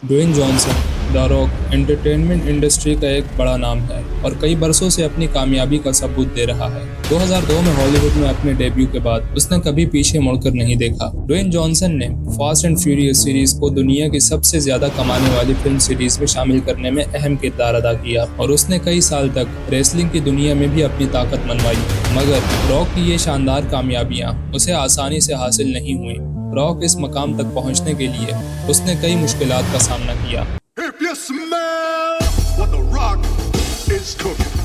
Dwayne Johnson the Rock entertainment industry का एक बड़ा नाम है और कई बरसों से अपनी कामयाबी का सबूत दे रहा है। 2002 में हॉलीवुड में अपने डेब्यू के बाद उसने कभी पीछे मुड़कर नहीं देखा। ड्वेन जॉनसन ने फास्ट एंड फ्यूरियस सीरीज को दुनिया की सबसे ज्यादा कमाने वाली फिल्म सीरीज में शामिल करने में अहम किरदार अदा किया और उसने कई साल तक रेसलिंग की दुनिया में भी अपनी ताकत मनवाई। मगर रॉक की ये शानदार कामयाबियां उसे आसानी से हासिल नहीं हुई। रॉक इस मकाम तक पहुंचने के लिए उसने कई मुश्किलात का सामना किया। If you smell what the Rock is cooking.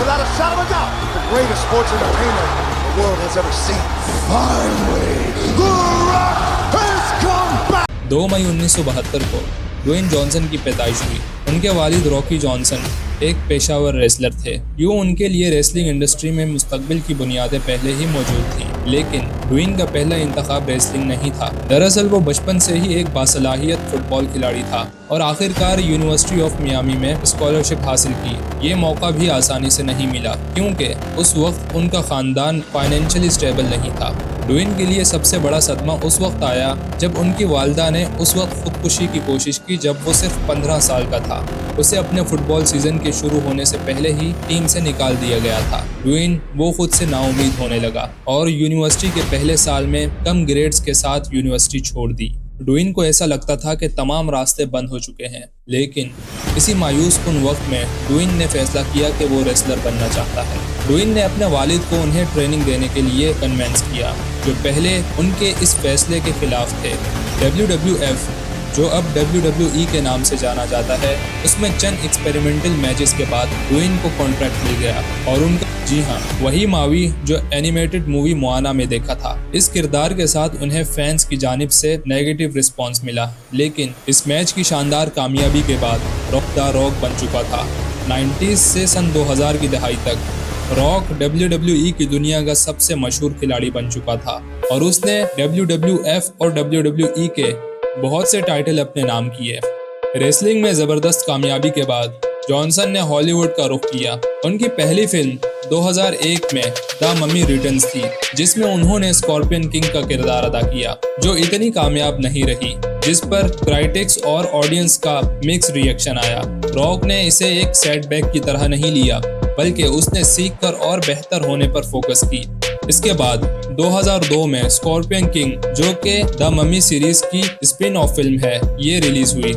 Without a shadow of a doubt, the greatest sports entertainer the world has ever seen. Finally, The Rock has come back! 2 मई 1972 को ड्वेन जॉनसन की पैदाइश हुई। उनके वालिद Rocky Johnson एक Peshawar wrestler थे। यूं उनके लिए रेसलिंग इंडस्ट्री में मुस्तकबिल की बुनियादें पहले ही मौजूद थीं, लेकिन ड्वेन का पहला इंतखाब रेसलिंग नहीं था। दरअसल वो बचपन से ही एक बासलाहियत फुटबॉल खिलाड़ी था और आखिरकार यूनिवर्सिटी ऑफ मियामी में स्कॉलरशिप हासिल की। ये मौका भी आसानी से नहीं मिला क्योंकि उस वक्त उनका खानदान फाइनेंशियली स्टेबल नहीं था। ड्वेन के लिए सबसे बड़ा सदमा उस वक्त आया जब उनकी वालिदा ने उस वक्त खुदकुशी की कोशिश की जब वो सिर्फ 15 साल का था। उसे अपने फुटबॉल सीजन के शुरू होने से पहले ही टीम से निकाल दिया गया था। ड्वेन वो खुद से नाउम्मीद होने लगा और यूनिवर्सिटी के पहले साल में कम ग्रेड्स के साथ यूनिवर्सिटी छोड़ दी। ड्वेन को ऐसा लगता था कि तमाम रास्ते बंद हो चुके हैं, लेकिन इसी मायूस कुन वक्त में ड्वेन ने फैसला किया कि वो रेसलर बनना चाहता है। ड्वेन ने अपने वालिद को उन्हें ट्रेनिंग देने के लिए कन्विंस किया, जो पहले उनके इस फैसले के खिलाफ थे। WWF, जो अब WWE के नाम से जाना जाता है, उसमें चंद एक्सपेरिमेंटल मैचेस के बाद ड्वेन को कॉन्ट्रैक्ट मिल गया और उनका, जी हाँ, वही मावी जो एनिमेटेड मूवी मोआना में देखा था। इस किरदार के साथ उन्हें फैंस की जानिब से नेगेटिव रिस्पांस मिला, लेकिन इस मैच की शानदार कामयाबी के बाद रॉक द रॉक बन चुका था। 90s से सन 2000 की दहाई तक रॉक WWE की दुनिया का सबसे मशहूर खिलाड़ी बन चुका था और उसने WWF और WWE के बहुत से टाइटल अपने नाम किए। रेसलिंग में जबरदस्त कामयाबी के बाद जॉनसन ने हॉलीवुड का रुख किया। उनकी पहली फिल्म 2001 में द ममी रिटर्न्स थी, जिसमें उन्होंने स्कॉर्पियन किंग का किरदार अदा किया, जो इतनी कामयाब नहीं रही, जिस पर क्राइटिक्स और ऑडियंस का मिक्स रिएक्शन आया। रॉक ने इसे एक सेटबैक की तरह नहीं लिया, बल्कि उसने सीख कर और बेहतर होने पर फोकस की। इसके बाद 2002 में स्कॉर्पियन किंग, जो कि द ममी सीरीज की स्पिन ऑफ फिल्म है, ये रिलीज हुई।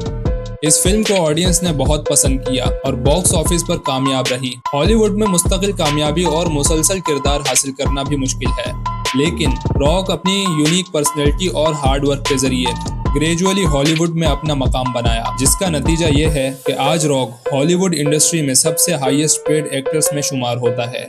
इस फिल्म को ऑडियंस ने बहुत पसंद किया और बॉक्स ऑफिस पर कामयाब रही। हॉलीवुड में मुस्तकिल कामयाबी और मुसलसल किरदार हासिल करना भी मुश्किल है, लेकिन रॉक अपनी यूनिक पर्सनैलिटी और हार्ड वर्क के जरिए ग्रेजुअली हॉलीवुड में अपना मकाम बनाया, जिसका नतीजा ये है कि आज रॉक हॉलीवुड इंडस्ट्री में सबसे हाईएस्ट पेड एक्टर्स में शुमार होता है।